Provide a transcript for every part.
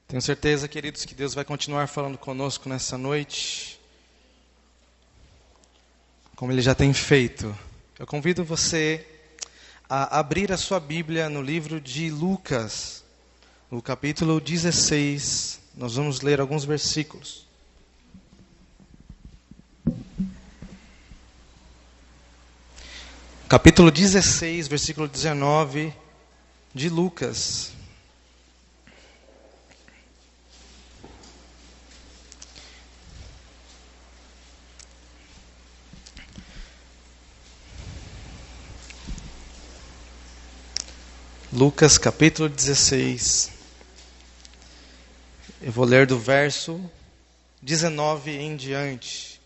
Tenho certeza, queridos, que Deus vai continuar falando conosco nessa noite, como Ele já tem feito. Eu convido você a abrir a sua Bíblia no livro de Lucas, no capítulo 16. Nós vamos ler alguns versículos. Capítulo 16, versículo 19 de Lucas. Lucas capítulo 16, eu vou ler do verso 19 em diante.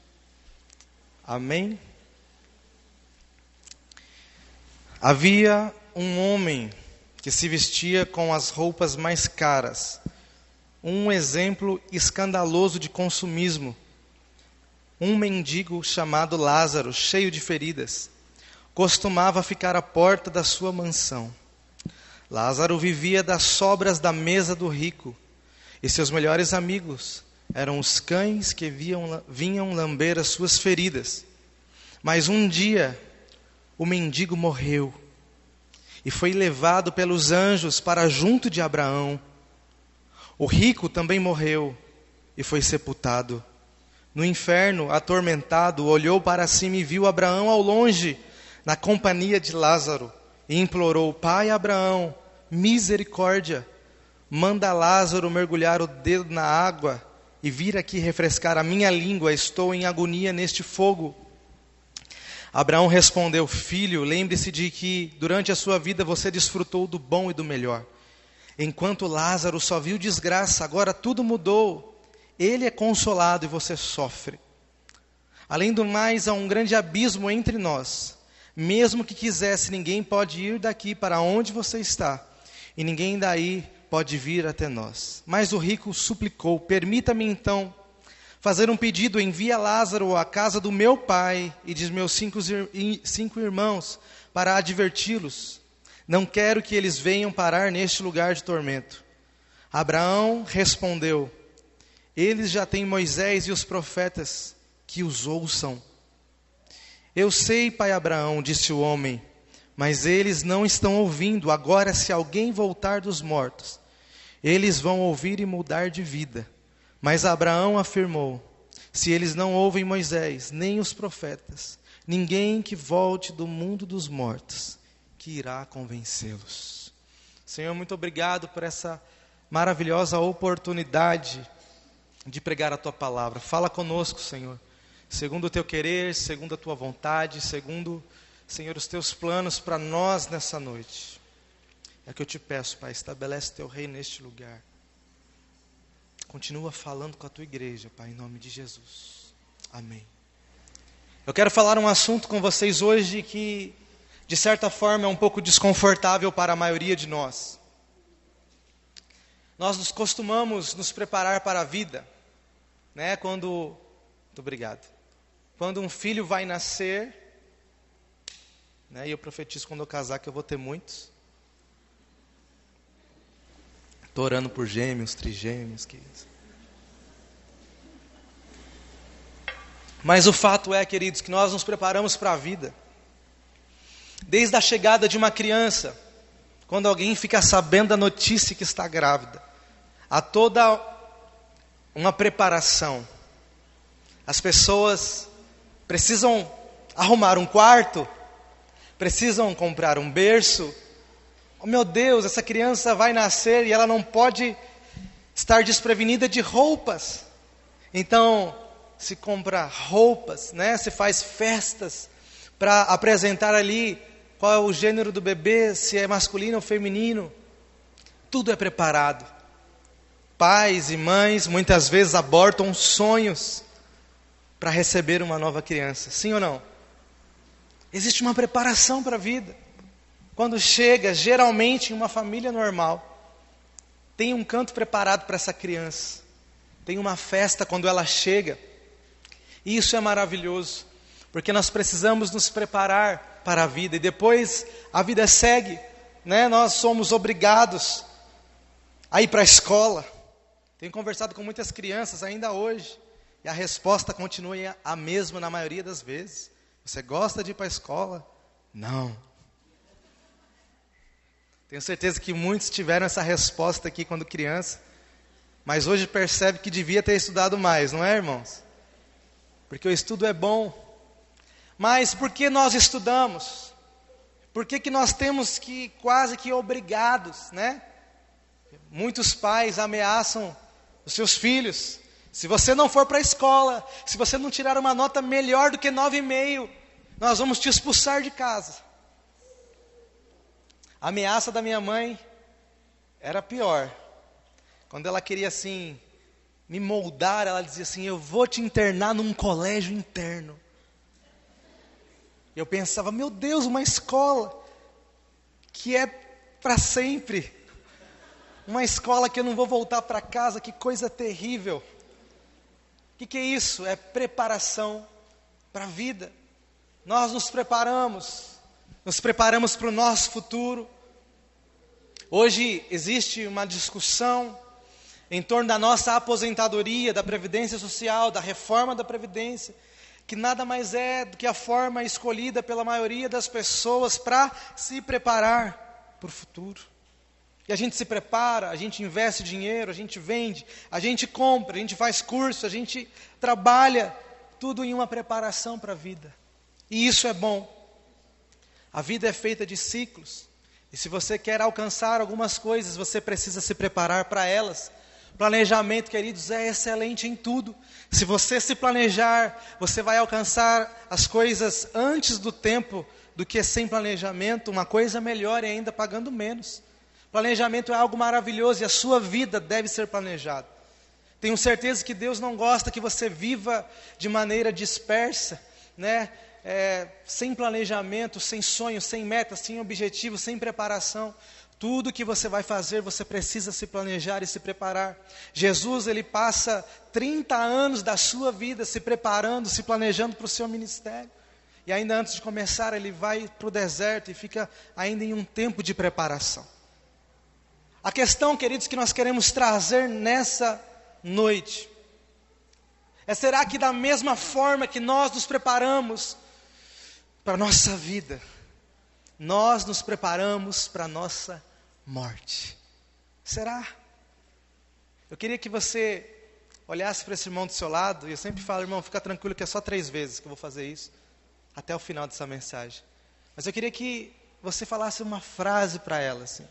Amém? Havia um homem que se vestia com as roupas mais caras, um exemplo escandaloso de consumismo. Um mendigo chamado Lázaro, cheio de feridas, costumava ficar à porta da sua mansão. Lázaro vivia das sobras da mesa do rico, e seus melhores amigos eram os cães que vinham lamber as suas feridas. Mas um dia, o mendigo morreu, e foi levado pelos anjos para junto de Abraão. O rico também morreu, e foi sepultado. No inferno, atormentado, olhou para cima e viu Abraão ao longe, na companhia de Lázaro, e implorou: Pai Abraão, misericórdia, manda Lázaro mergulhar o dedo na água e vir aqui refrescar a minha língua, estou em agonia neste fogo. Abraão respondeu: Filho, lembre-se de que durante a sua vida você desfrutou do bom e do melhor. Enquanto Lázaro só viu desgraça, agora tudo mudou. Ele é consolado e você sofre. Além do mais, há um grande abismo entre nós. Mesmo que quisesse, ninguém pode ir daqui para onde você está, e ninguém daí pode vir até nós. Mas o rico suplicou: Permita-me então fazer um pedido, envia Lázaro à casa do meu pai e de meus cinco irmãos para adverti-los. Não quero que eles venham parar neste lugar de tormento. Abraão respondeu: Eles já têm Moisés e os profetas, que os ouçam. Eu sei, pai Abraão, disse o homem, mas eles não estão ouvindo. Agora, se alguém voltar dos mortos, eles vão ouvir e mudar de vida. Mas Abraão afirmou: se eles não ouvem Moisés, nem os profetas, ninguém que volte do mundo dos mortos que irá convencê-los. Senhor, muito obrigado por essa maravilhosa oportunidade de pregar a Tua palavra. Fala conosco, Senhor, segundo o Teu querer, segundo a Tua vontade, segundo, Senhor, os Teus planos para nós nessa noite. É que eu te peço, Pai, estabelece Teu reino neste lugar. Continua falando com a Tua igreja, Pai, em nome de Jesus. Amém. Eu quero falar um assunto com vocês hoje que, de certa forma, é um pouco desconfortável para a maioria de nós. Nós costumamos nos preparar para a vida, né? Muito obrigado. Quando um filho vai nascer, né? E eu profetizo quando eu casar que eu vou ter muitos. Estou orando por gêmeos, trigêmeos, queridos. Mas o fato é, queridos, que nós nos preparamos para a vida. Desde a chegada de uma criança, quando alguém fica sabendo da notícia que está grávida, há toda uma preparação. As pessoas precisam arrumar um quarto, precisam comprar um berço. Oh meu Deus, essa criança vai nascer e ela não pode estar desprevenida de roupas. Então, se compra roupas, né? Se faz festas para apresentar ali qual é o gênero do bebê, se é masculino ou feminino. Tudo é preparado. Pais e mães muitas vezes abortam sonhos para receber uma nova criança. Sim ou não? Existe uma preparação para a vida. Quando chega, geralmente em uma família normal, tem um canto preparado para essa criança. Tem uma festa quando ela chega. E isso é maravilhoso, porque nós precisamos nos preparar para a vida. E depois a vida segue, né? Nós somos obrigados a ir para a escola. Tenho conversado com muitas crianças ainda hoje, e a resposta continua a mesma na maioria das vezes. Você gosta de ir para a escola? Não. Tenho certeza que muitos tiveram essa resposta aqui quando criança, mas hoje percebe que devia ter estudado mais, não é, irmãos? Porque o estudo é bom. Mas por que nós estudamos? Por que nós temos que, quase que obrigados, né? Muitos pais ameaçam os seus filhos. Se você não for para a escola, se você não tirar uma nota melhor do que 9,5, nós vamos te expulsar de casa. A ameaça da minha mãe era pior. Quando ela queria assim me moldar, ela dizia assim: eu vou te internar num colégio interno. Eu pensava, meu Deus, uma escola que é para sempre. Uma escola que eu não vou voltar para casa, que coisa terrível. O que é isso? É preparação para a vida. Nós nos preparamos para o nosso futuro. Hoje existe uma discussão em torno da nossa aposentadoria, da Previdência Social, da reforma da Previdência, que nada mais é do que a forma escolhida pela maioria das pessoas para se preparar para o futuro. E a gente se prepara, a gente investe dinheiro, a gente vende, a gente compra, a gente faz curso, a gente trabalha, tudo em uma preparação para a vida. E isso é bom. A vida é feita de ciclos. E se você quer alcançar algumas coisas, você precisa se preparar para elas. Planejamento, queridos, é excelente em tudo. Se você se planejar, você vai alcançar as coisas antes do tempo do que sem planejamento. Uma coisa melhor é ainda pagando menos. Planejamento é algo maravilhoso e a sua vida deve ser planejada. Tenho certeza que Deus não gosta que você viva de maneira dispersa, né? Sem planejamento, sem sonho, sem meta, sem objetivo, sem preparação. Tudo que você vai fazer, você precisa se planejar e se preparar. Jesus, ele passa 30 anos da sua vida se preparando, se planejando para o seu ministério. E ainda antes de começar, ele vai para o deserto e fica ainda em um tempo de preparação. A questão, queridos, que nós queremos trazer nessa noite será que da mesma forma que nós nos preparamos para a nossa vida, nós nos preparamos para a nossa morte? Será? Eu queria que você olhasse para esse irmão do seu lado, e eu sempre falo, irmão, fica tranquilo que é só 3 vezes que eu vou fazer isso, até o final dessa mensagem. Mas eu queria que você falasse uma frase para ela, assim.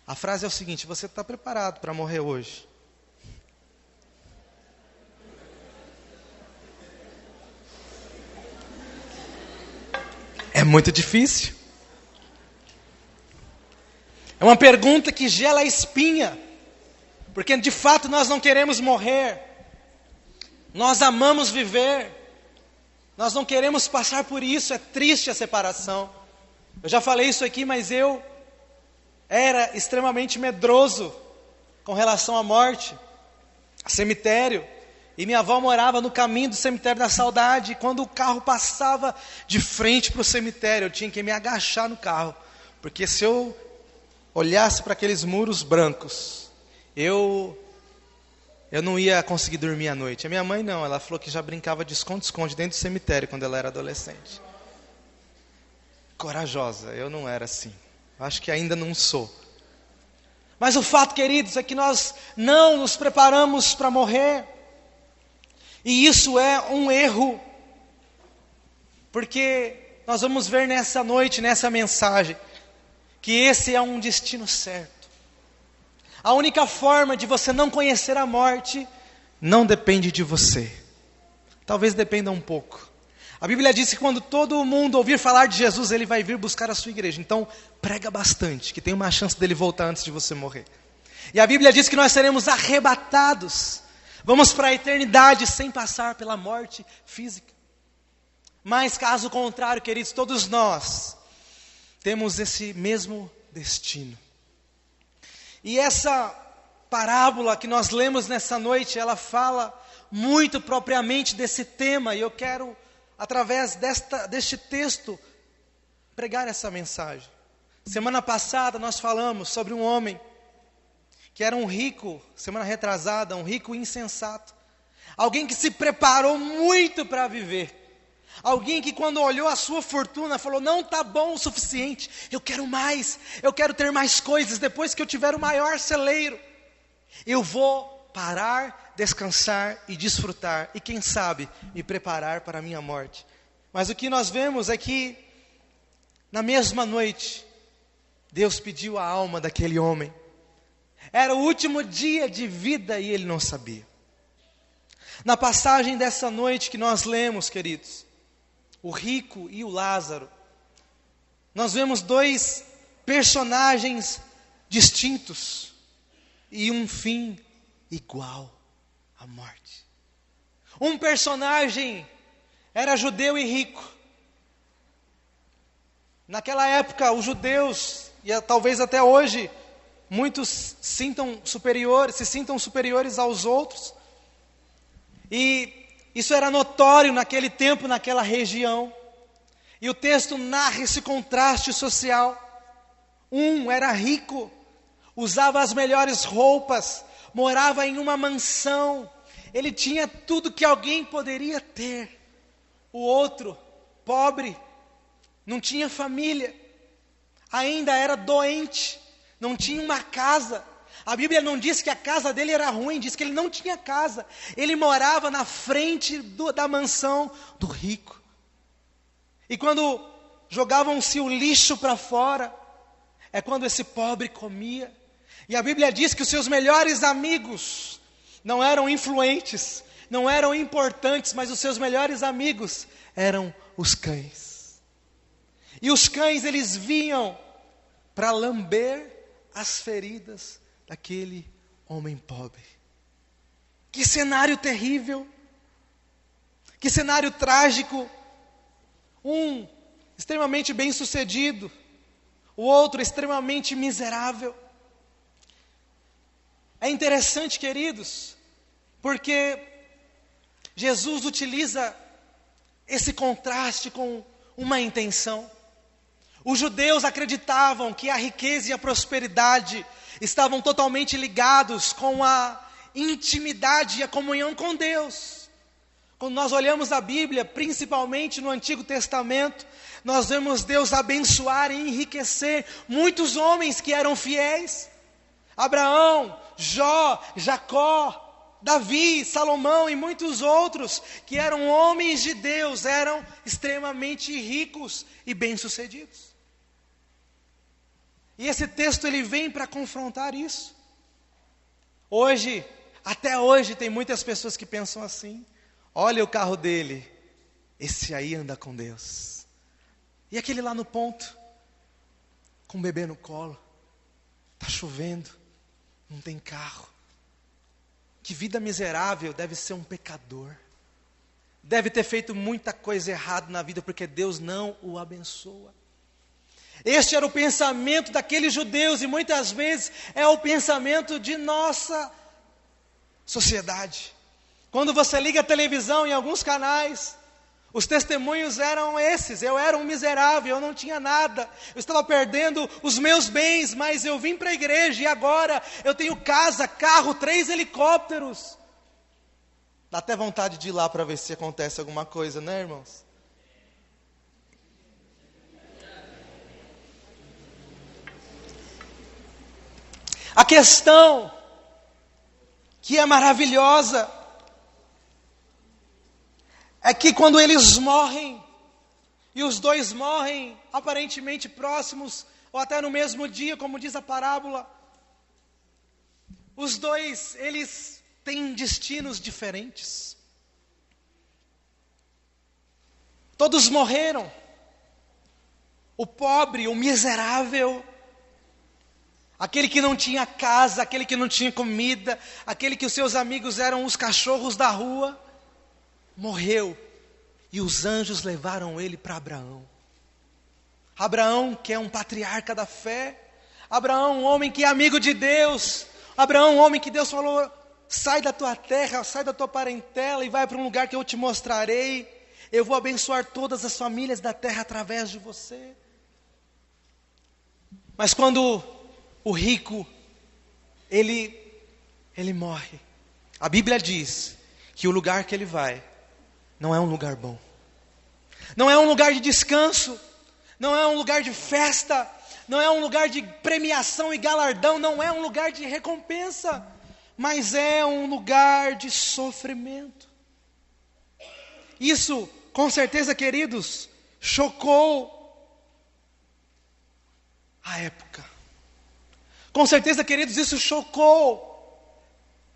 A frase é o seguinte: você está preparado para morrer hoje? É muito difícil. É uma pergunta que gela a espinha, porque de fato nós não queremos morrer. Nós amamos viver. Nós não queremos passar por isso. É triste a separação. Eu já falei isso aqui, mas eu era extremamente medroso com relação à morte, cemitério. E minha avó morava no caminho do cemitério da saudade. E quando o carro passava de frente para o cemitério, eu tinha que me agachar no carro, porque se eu olhasse para aqueles muros brancos, eu não ia conseguir dormir à noite. A minha mãe não, ela falou que já brincava de esconde-esconde dentro do cemitério quando ela era adolescente. Corajosa, eu não era assim. Acho que ainda não sou. Mas o fato, queridos, é que nós não nos preparamos para morrer. E isso é um erro. Porque nós vamos ver nessa noite, nessa mensagem, que esse é um destino certo. A única forma de você não conhecer a morte não depende de você. Talvez dependa um pouco. A Bíblia diz que quando todo mundo ouvir falar de Jesus, ele vai vir buscar a sua igreja. Então, prega bastante, que tem uma chance dele voltar antes de você morrer. E a Bíblia diz que nós seremos arrebatados. Vamos para a eternidade sem passar pela morte física. Mas caso contrário, queridos, todos nós temos esse mesmo destino. E essa parábola que nós lemos nessa noite, ela fala muito propriamente desse tema. E eu quero, através deste texto, pregar essa mensagem. Semana passada nós falamos sobre um homem que era um rico, semana retrasada, um rico insensato. Alguém que se preparou muito para viver. Alguém que quando olhou a sua fortuna falou, não está bom o suficiente, eu quero mais, eu quero ter mais coisas, depois que eu tiver o maior celeiro, eu vou parar, descansar e desfrutar, e quem sabe, me preparar para a minha morte. Mas o que nós vemos é que, na mesma noite, Deus pediu a alma daquele homem. Era o último dia de vida e ele não sabia. Na passagem dessa noite que nós lemos, queridos, o rico e o Lázaro, nós vemos dois personagens distintos e um fim igual à morte. Um personagem era judeu e rico. Naquela época, os judeus, e talvez até hoje, muitos se sintam superiores aos outros. E isso era notório naquele tempo, naquela região. E o texto narra esse contraste social. Um era rico, usava as melhores roupas, morava em uma mansão. Ele tinha tudo que alguém poderia ter. O outro, pobre, não tinha família, ainda era doente, não tinha uma casa. A Bíblia não diz que a casa dele era ruim, diz que ele não tinha casa. Ele morava na frente da mansão do rico. E quando jogavam-se o lixo para fora, é quando esse pobre comia. E a Bíblia diz que os seus melhores amigos não eram influentes, não eram importantes, mas os seus melhores amigos eram os cães. E os cães, eles vinham para lamber as feridas daquele homem pobre. Que cenário terrível, que cenário trágico. Um extremamente bem-sucedido, o outro extremamente miserável. É interessante, queridos, porque Jesus utiliza esse contraste com uma intenção. Os judeus acreditavam que a riqueza e a prosperidade estavam totalmente ligados com a intimidade e a comunhão com Deus. Quando nós olhamos a Bíblia, principalmente no Antigo Testamento, nós vemos Deus abençoar e enriquecer muitos homens que eram fiéis. Abraão, Jó, Jacó, Davi, Salomão e muitos outros que eram homens de Deus, eram extremamente ricos e bem-sucedidos. E esse texto ele vem para confrontar isso. Hoje, até hoje, tem muitas pessoas que pensam assim: olha o carro dele, esse aí anda com Deus. E aquele lá no ponto, com o bebê no colo, está chovendo, não tem carro. Que vida miserável, deve ser um pecador. Deve ter feito muita coisa errada na vida, porque Deus não o abençoa. Este era o pensamento daqueles judeus, e muitas vezes é o pensamento de nossa sociedade. Quando você liga a televisão em alguns canais, os testemunhos eram esses: eu era um miserável, eu não tinha nada, eu estava perdendo os meus bens, mas eu vim para a igreja e agora eu tenho casa, carro, 3 helicópteros. Dá até vontade de ir lá para ver se acontece alguma coisa, né, irmãos? A questão que é maravilhosa é que quando eles morrem, e os dois morrem aparentemente próximos, ou até no mesmo dia, como diz a parábola, os dois, eles têm destinos diferentes. Todos morreram. O pobre, o miserável, aquele que não tinha casa, aquele que não tinha comida, aquele que os seus amigos eram os cachorros da rua, morreu, e os anjos levaram ele para Abraão. Abraão, que é um patriarca da fé, Abraão, um homem que é amigo de Deus, Abraão, um homem que Deus falou: sai da tua terra, sai da tua parentela e vai para um lugar que eu te mostrarei, eu vou abençoar todas as famílias da terra através de você. Mas quando o rico ele morre. A Bíblia diz que o lugar que ele vai não é um lugar bom. Não é um lugar de descanso, não é um lugar de festa, não é um lugar de premiação e galardão, não é um lugar de recompensa, mas é um lugar de sofrimento. Isso, com certeza, queridos, chocou a época. Com certeza, queridos, isso chocou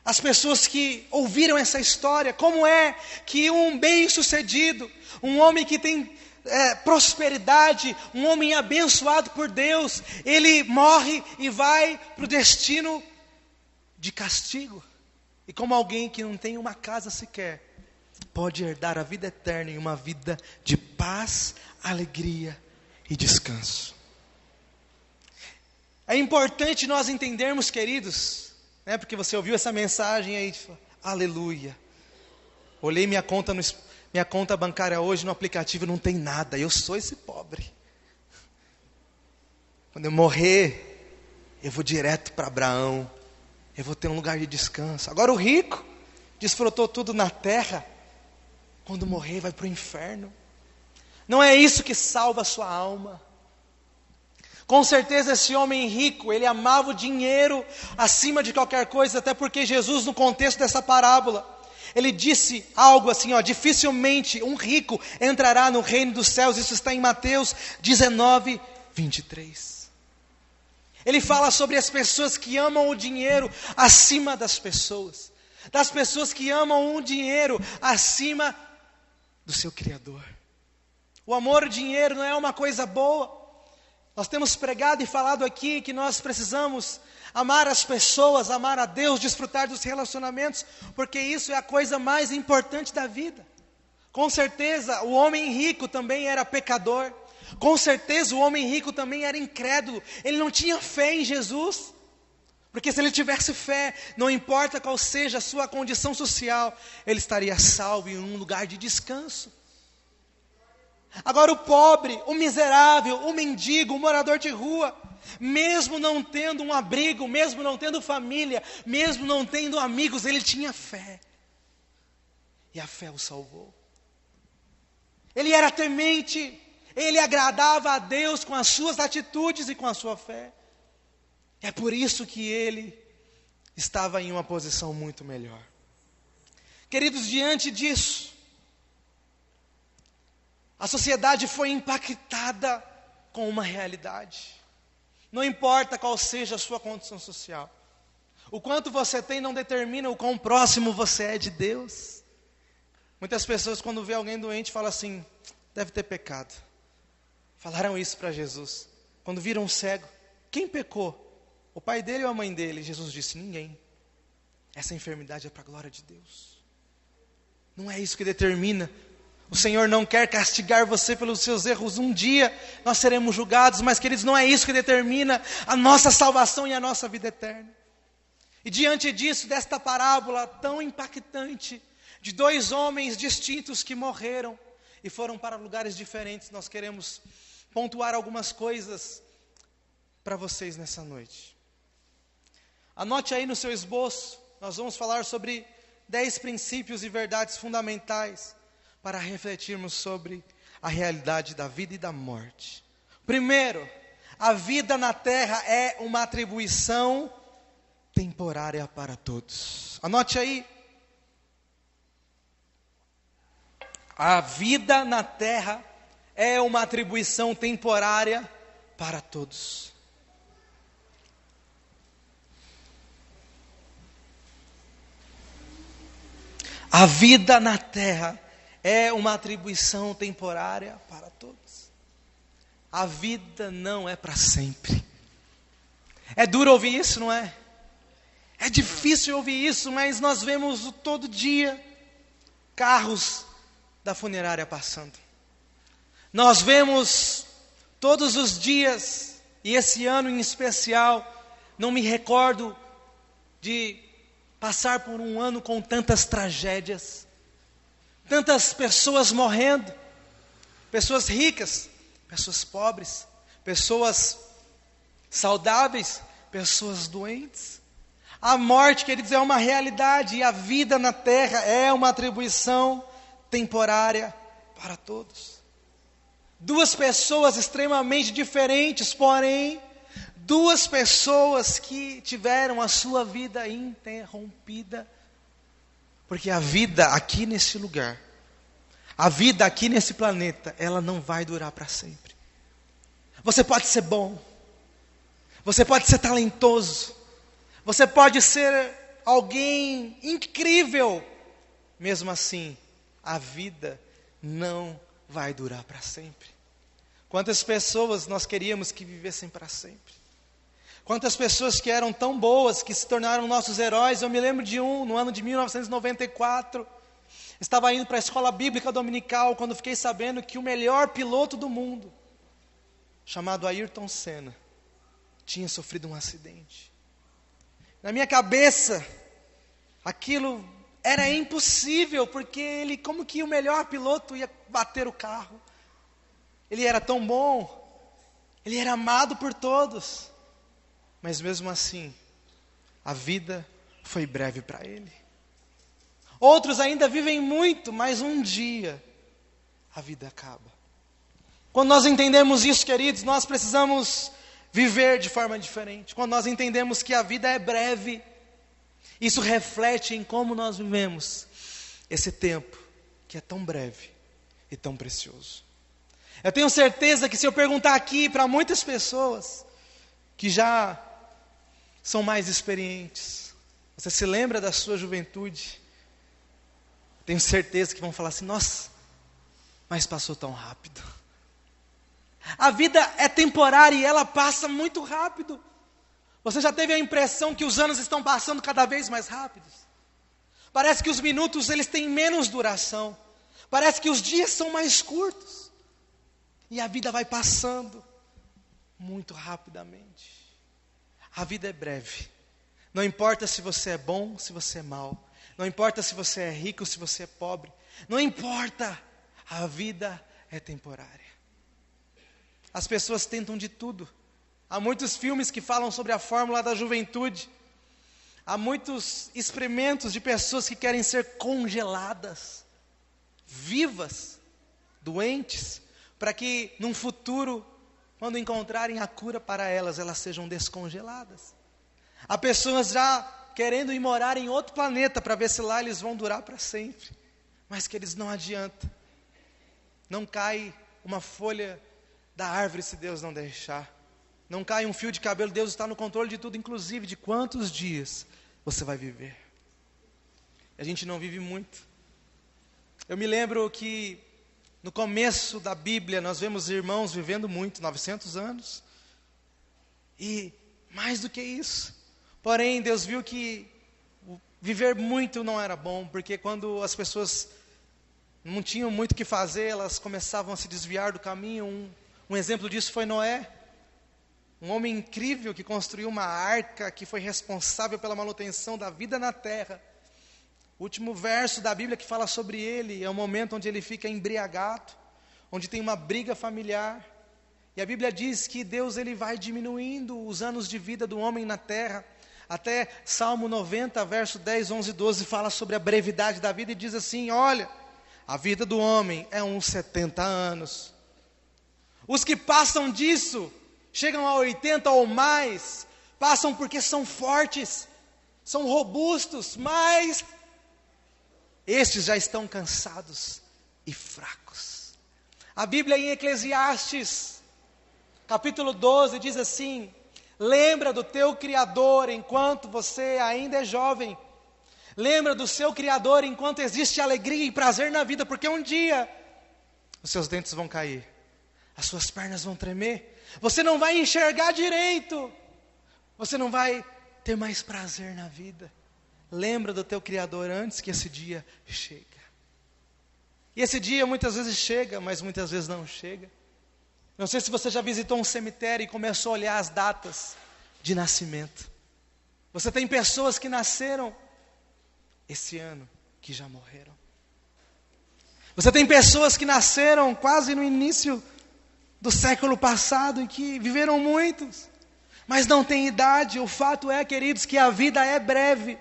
as pessoas que ouviram essa história. Como é que um bem-sucedido, um homem que tem prosperidade, um homem abençoado por Deus, ele morre e vai para o destino de castigo? E como alguém que não tem uma casa sequer, pode herdar a vida eterna e uma vida de paz, alegria e descanso. É importante nós entendermos, queridos, porque você ouviu essa mensagem aí, aleluia. Olhei minha conta bancária hoje no aplicativo, não tem nada, eu sou esse pobre. Quando eu morrer, eu vou direto para Abraão, eu vou ter um lugar de descanso. Agora o rico desfrutou tudo na terra, quando morrer vai para o inferno. Não é isso que salva a sua alma. Com certeza esse homem rico, ele amava o dinheiro acima de qualquer coisa, até porque Jesus, no contexto dessa parábola, ele disse algo assim, dificilmente um rico entrará no reino dos céus. Isso está em Mateus 19, 23. Ele fala sobre as pessoas que amam o dinheiro acima das pessoas que amam o dinheiro acima do seu Criador. O amor ao dinheiro não é uma coisa boa. Nós temos pregado e falado aqui que nós precisamos amar as pessoas, amar a Deus, desfrutar dos relacionamentos, porque isso é a coisa mais importante da vida. Com certeza o homem rico também era pecador. Com certeza o homem rico também era incrédulo. Ele não tinha fé em Jesus. Porque se ele tivesse fé, não importa qual seja a sua condição social, ele estaria salvo em um lugar de descanso. Agora o pobre, o miserável, o mendigo, o morador de rua, mesmo não tendo um abrigo, mesmo não tendo família, mesmo não tendo amigos, ele tinha fé. E a fé o salvou. Ele era temente, ele agradava a Deus com as suas atitudes e com a sua fé. É por isso que ele estava em uma posição muito melhor. Queridos, diante disso, a sociedade foi impactada com uma realidade. Não importa qual seja a sua condição social. O quanto você tem não determina o quão próximo você é de Deus. Muitas pessoas, quando vê alguém doente, falam assim: deve ter pecado. Falaram isso para Jesus. Quando viram um cego, quem pecou? O pai dele ou a mãe dele? Jesus disse: ninguém. Essa enfermidade é para a glória de Deus. Não é isso que determina. O Senhor não quer castigar você pelos seus erros. Um dia nós seremos julgados, mas queridos, não é isso que determina a nossa salvação e a nossa vida eterna. E diante disso, desta parábola tão impactante, de dois homens distintos que morreram e foram para lugares diferentes, nós queremos pontuar algumas coisas para vocês nessa noite. Anote aí no seu esboço, nós vamos falar sobre 10 princípios e verdades fundamentais para refletirmos sobre a realidade da vida e da morte. Primeiro, a vida na terra é uma atribuição temporária para todos. Anote aí. A vida na terra é uma atribuição temporária para todos. A vida na terra é uma atribuição temporária para todos. A vida não é para sempre. É duro ouvir isso, não é? É difícil ouvir isso, mas nós vemos todo dia carros da funerária passando. Nós vemos todos os dias, e esse ano em especial, não me recordo de passar por um ano com tantas tragédias. Tantas pessoas morrendo, pessoas ricas, pessoas pobres, pessoas saudáveis, pessoas doentes. A morte, queridos, é uma realidade, e a vida na terra é uma atribuição temporária para todos. Duas pessoas extremamente diferentes, porém, duas pessoas que tiveram a sua vida interrompida. Porque a vida aqui nesse lugar, a vida aqui nesse planeta, ela não vai durar para sempre. Você pode ser bom, você pode ser talentoso, você pode ser alguém incrível. Mesmo assim, a vida não vai durar para sempre. Quantas pessoas nós queríamos que vivessem para sempre? Quantas pessoas que eram tão boas, que se tornaram nossos heróis. Eu me lembro de um, no ano de 1994, estava indo para a escola bíblica dominical, quando fiquei sabendo que o melhor piloto do mundo, chamado Ayrton Senna, tinha sofrido um acidente. Na minha cabeça, aquilo era impossível, porque ele, como que o melhor piloto ia bater o carro? Ele era tão bom, ele era amado por todos, mas mesmo assim, a vida foi breve para ele. Outros ainda vivem muito, mas um dia a vida acaba. Quando nós entendemos isso, queridos, nós precisamos viver de forma diferente. Quando nós entendemos que a vida é breve, isso reflete em como nós vivemos esse tempo que é tão breve e tão precioso. Eu tenho certeza que se eu perguntar aqui para muitas pessoas que já são mais experientes, você se lembra da sua juventude? Tenho certeza que vão falar assim: nossa, mas passou tão rápido. A vida é temporária e ela passa muito rápido. Você já teve a impressão que os anos estão passando cada vez mais rápidos? Parece que os minutos eles têm menos duração. Parece que os dias são mais curtos. E a vida vai passando muito rapidamente. A vida é breve. Não importa se você é bom, se você é mau. Não importa se você é rico, se você é pobre. Não importa. A vida é temporária. As pessoas tentam de tudo. Há muitos filmes que falam sobre a fórmula da juventude. Há muitos experimentos de pessoas que querem ser congeladas, vivas, doentes, para que num futuro, quando encontrarem a cura para elas, elas sejam descongeladas. Há pessoas já querendo ir morar em outro planeta para ver se lá eles vão durar para sempre. Mas que eles não adianta. Não cai uma folha da árvore se Deus não deixar. Não cai um fio de cabelo, Deus está no controle de tudo, inclusive de quantos dias você vai viver. A gente não vive muito. Eu me lembro que no começo da Bíblia nós vemos irmãos vivendo muito, 900 anos. E mais do que isso. Porém, Deus viu que viver muito não era bom, porque quando as pessoas não tinham muito o que fazer, elas começavam a se desviar do caminho. Um exemplo disso foi Noé. Um homem incrível que construiu uma arca, que foi responsável pela manutenção da vida na terra. O último verso da Bíblia que fala sobre ele é o momento onde ele fica embriagado, onde tem uma briga familiar. E a Bíblia diz que Deus ele vai diminuindo os anos de vida do homem na terra. Até Salmo 90, verso 10, 11 e 12 fala sobre a brevidade da vida e diz assim: olha, a vida do homem é uns 70 anos. Os que passam disso, chegam a 80 ou mais, passam porque são fortes, são robustos, mas estes já estão cansados e fracos. A Bíblia em Eclesiastes, capítulo 12, diz assim: lembra do teu Criador enquanto você ainda é jovem. Lembra do seu Criador enquanto existe alegria e prazer na vida, porque um dia os seus dentes vão cair, as suas pernas vão tremer, você não vai enxergar direito, você não vai ter mais prazer na vida. Lembra do teu Criador antes que esse dia chegue. E esse dia muitas vezes chega, mas muitas vezes não chega. Não sei se você já visitou um cemitério e começou a olhar as datas de nascimento. Você tem pessoas que nasceram esse ano, que já morreram. Você tem pessoas que nasceram quase no início do século passado e que viveram muitos, mas não tem idade. O fato é, queridos, que a vida é breve,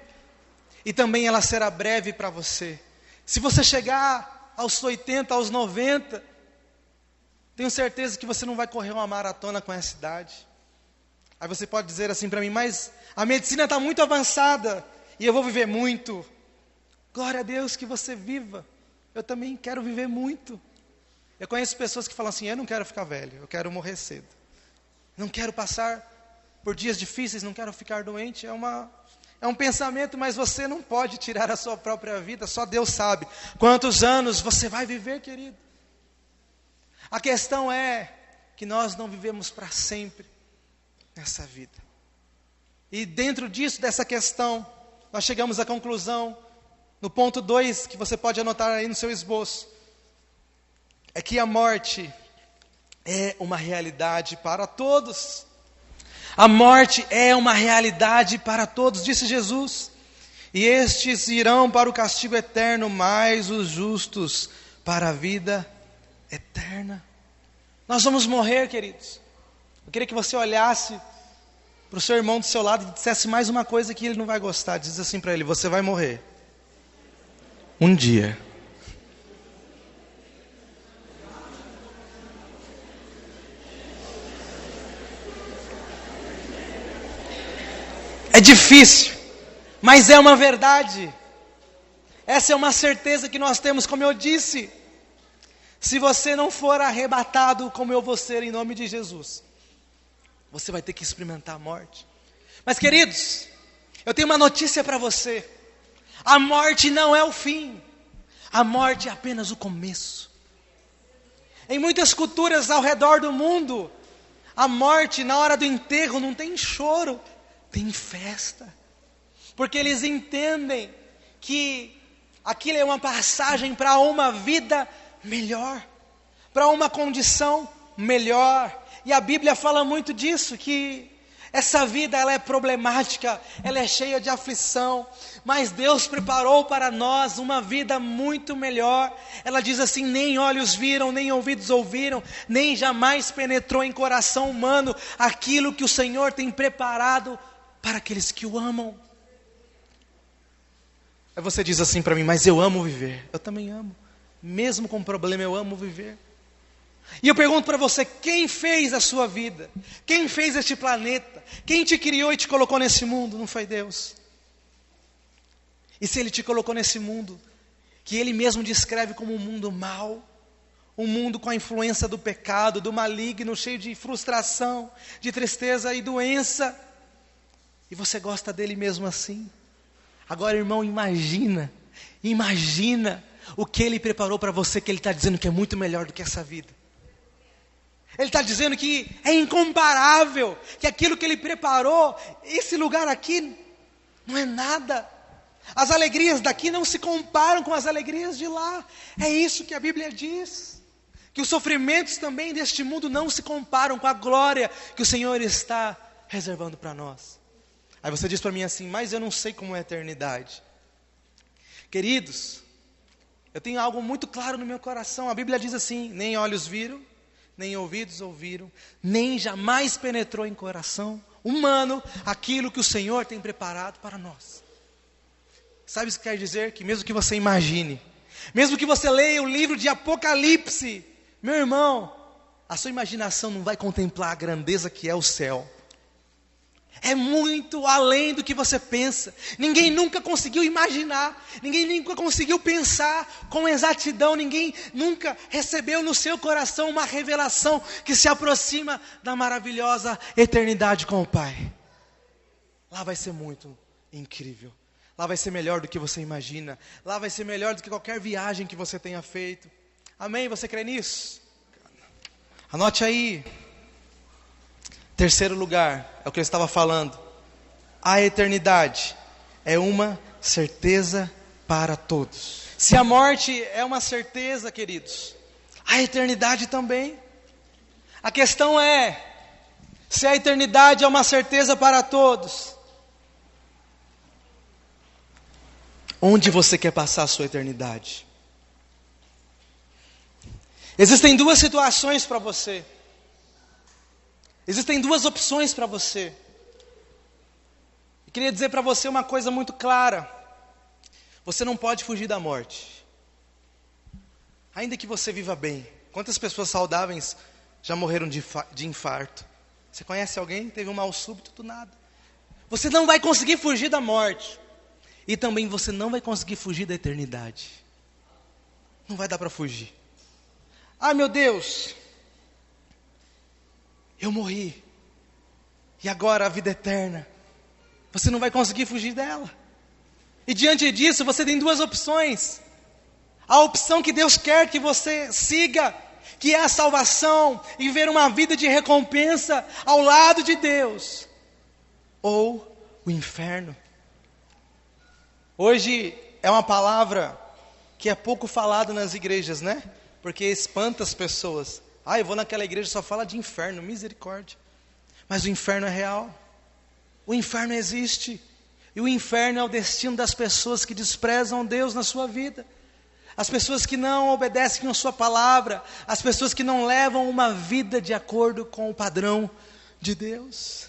e também ela será breve para você. Se você chegar aos 80, aos 90, tenho certeza que você não vai correr uma maratona com essa idade. Aí você pode dizer assim para mim, mas a medicina está muito avançada, e eu vou viver muito. Glória a Deus que você viva. Eu também quero viver muito. Eu conheço pessoas que falam assim, eu não quero ficar velho, eu quero morrer cedo. Não quero passar por dias difíceis, não quero ficar doente. É um pensamento, mas você não pode tirar a sua própria vida, só Deus sabe quantos anos você vai viver, querido. A questão é que nós não vivemos para sempre nessa vida. E dentro disso, dessa questão, nós chegamos à conclusão, no ponto 2, que você pode anotar aí no seu esboço, é que a morte é uma realidade para todos. A morte é uma realidade para todos, disse Jesus. E estes irão para o castigo eterno, mas os justos para a vida eterna. Nós vamos morrer, queridos. Eu queria que você olhasse para o seu irmão do seu lado e dissesse mais uma coisa que ele não vai gostar. Diz assim para ele, você vai morrer. Um dia. É difícil, mas é uma verdade. Essa é uma certeza que nós temos, como eu disse. Se você não for arrebatado como eu vou ser em nome de Jesus, você vai ter que experimentar a morte. Mas queridos, eu tenho uma notícia para você. A morte não é o fim. A morte é apenas o começo. Em muitas culturas ao redor do mundo, a morte na hora do enterro não tem choro, tem festa. Porque eles entendem que aquilo é uma passagem para uma vida melhor, para uma condição melhor. E a Bíblia fala muito disso, que essa vida ela é problemática, ela é cheia de aflição, mas Deus preparou para nós uma vida muito melhor. Ela diz assim, nem olhos viram, nem ouvidos ouviram, nem jamais penetrou em coração humano aquilo que o Senhor tem preparado para aqueles que o amam. Aí você diz assim para mim, mas eu amo viver. Eu também amo, mesmo com problema eu amo viver. E eu pergunto para você, quem fez a sua vida? Quem fez este planeta? Quem te criou e te colocou nesse mundo? Não foi Deus? E se Ele te colocou nesse mundo, que Ele mesmo descreve como um mundo mau, um mundo com a influência do pecado, do maligno, cheio de frustração, de tristeza e doença, e você gosta dele mesmo assim? Agora, irmão, imagina o que Ele preparou para você, que Ele está dizendo que é muito melhor do que essa vida. Ele está dizendo que é incomparável, que aquilo que Ele preparou, esse lugar aqui, não é nada. As alegrias daqui não se comparam com as alegrias de lá. É isso que a Bíblia diz. Que os sofrimentos também deste mundo não se comparam com a glória que o Senhor está reservando para nós. Aí você diz para mim assim, mas eu não sei como é a eternidade. Queridos, eu tenho algo muito claro no meu coração. A Bíblia diz assim, nem olhos viram, nem ouvidos ouviram, nem jamais penetrou em coração humano aquilo que o Senhor tem preparado para nós. Sabe o que quer dizer? Que mesmo que você imagine, mesmo que você leia o livro de Apocalipse, meu irmão, a sua imaginação não vai contemplar a grandeza que é o céu. É muito além do que você pensa. Ninguém nunca conseguiu imaginar, ninguém nunca conseguiu pensar com exatidão, ninguém nunca recebeu no seu coração uma revelação que se aproxima da maravilhosa eternidade com o Pai. Lá vai ser muito incrível. Lá vai ser melhor do que você imagina. Lá vai ser melhor do que qualquer viagem que você tenha feito. Amém? Você crê nisso? Anote aí. Terceiro lugar, é o que eu estava falando. A eternidade é uma certeza para todos. Se a morte é uma certeza, queridos, a eternidade também. A questão é, se a eternidade é uma certeza para todos, onde você quer passar a sua eternidade? Existem duas situações para você. Existem duas opções para você. Eu queria dizer para você uma coisa muito clara. Você não pode fugir da morte. Ainda que você viva bem. Quantas pessoas saudáveis já morreram de infarto? Você conhece alguém que teve um mal súbito do nada? Você não vai conseguir fugir da morte. E também você não vai conseguir fugir da eternidade. Não vai dar para fugir. Ah, meu Deus, eu morri. E agora a vida eterna. Você não vai conseguir fugir dela. E diante disso você tem duas opções. A opção que Deus quer que você siga, que é a salvação e viver uma vida de recompensa ao lado de Deus. Ou o inferno. Hoje é uma palavra que é pouco falada nas igrejas, né? Porque espanta as pessoas. Ah, eu vou naquela igreja só fala de inferno, misericórdia. Mas o inferno é real. O inferno existe. E o inferno é o destino das pessoas que desprezam Deus na sua vida. As pessoas que não obedecem a sua palavra. As pessoas que não levam uma vida de acordo com o padrão de Deus.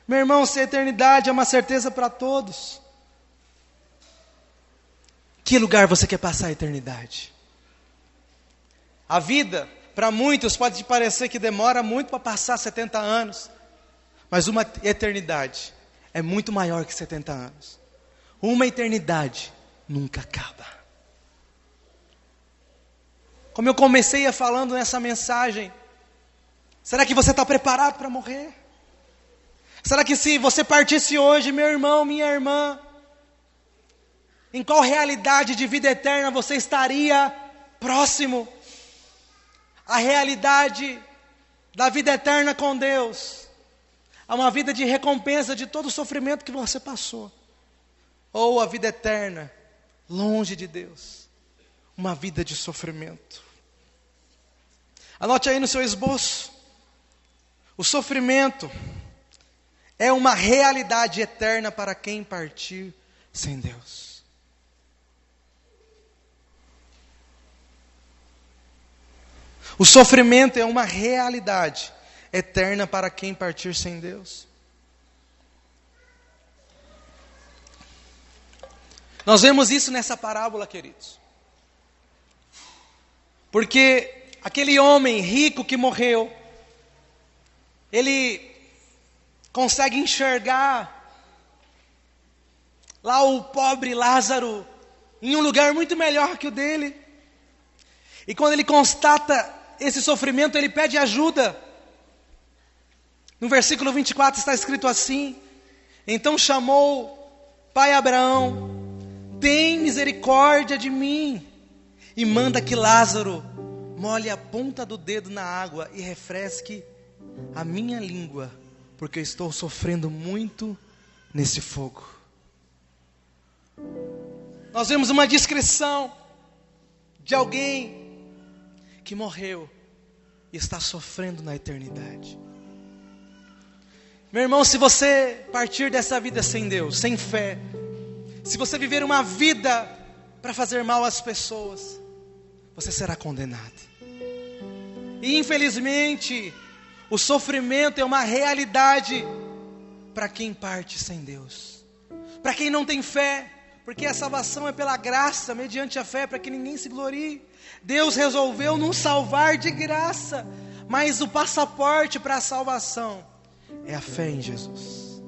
Meu irmão, se a eternidade é uma certeza para todos, que lugar você quer passar a eternidade? A vida, para muitos, pode parecer que demora muito para passar 70 anos. Mas uma eternidade é muito maior que 70 anos. Uma eternidade nunca acaba. Como eu comecei falando nessa mensagem, será que você está preparado para morrer? Será que se você partisse hoje, meu irmão, minha irmã, em qual realidade de vida eterna você estaria próximo? A realidade da vida eterna com Deus, a uma vida de recompensa de todo o sofrimento que você passou. Ou a vida eterna, longe de Deus, uma vida de sofrimento. Anote aí no seu esboço. O sofrimento é uma realidade eterna para quem partir sem Deus. O sofrimento é uma realidade eterna para quem partir sem Deus. Nós vemos isso nessa parábola, queridos. Porque aquele homem rico que morreu, ele consegue enxergar lá o pobre Lázaro em um lugar muito melhor que o dele. E quando ele constata esse sofrimento, ele pede ajuda. No versículo 24 está escrito assim: então chamou pai Abraão, tem misericórdia de mim, e manda que Lázaro molhe a ponta do dedo na água e refresque a minha língua, porque eu estou sofrendo muito nesse fogo. Nós vemos uma descrição de alguém que morreu e está sofrendo na eternidade. Meu irmão, se você partir dessa vida sem Deus, sem fé, se você viver uma vida para fazer mal às pessoas, você será condenado. E infelizmente, o sofrimento é uma realidade para quem parte sem Deus, para quem não tem fé, porque a salvação é pela graça, mediante a fé, para que ninguém se glorie. Deus resolveu nos salvar de graça, mas o passaporte para a salvação é a fé em Jesus.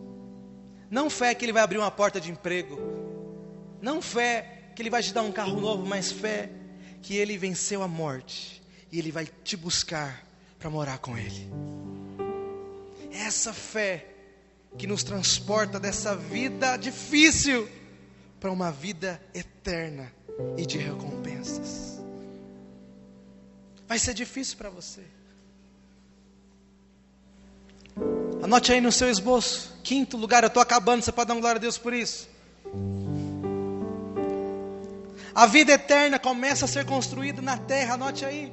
Não fé que Ele vai abrir uma porta de emprego, não fé que Ele vai te dar um carro novo, mas fé que Ele venceu a morte e Ele vai te buscar para morar com Ele. É essa fé que nos transporta dessa vida difícil para uma vida eterna e de recompensas. Vai ser difícil para você. Anote aí no seu esboço. Quinto lugar, eu estou acabando, você pode dar uma glória a Deus por isso. A vida eterna começa a ser construída na terra, anote aí.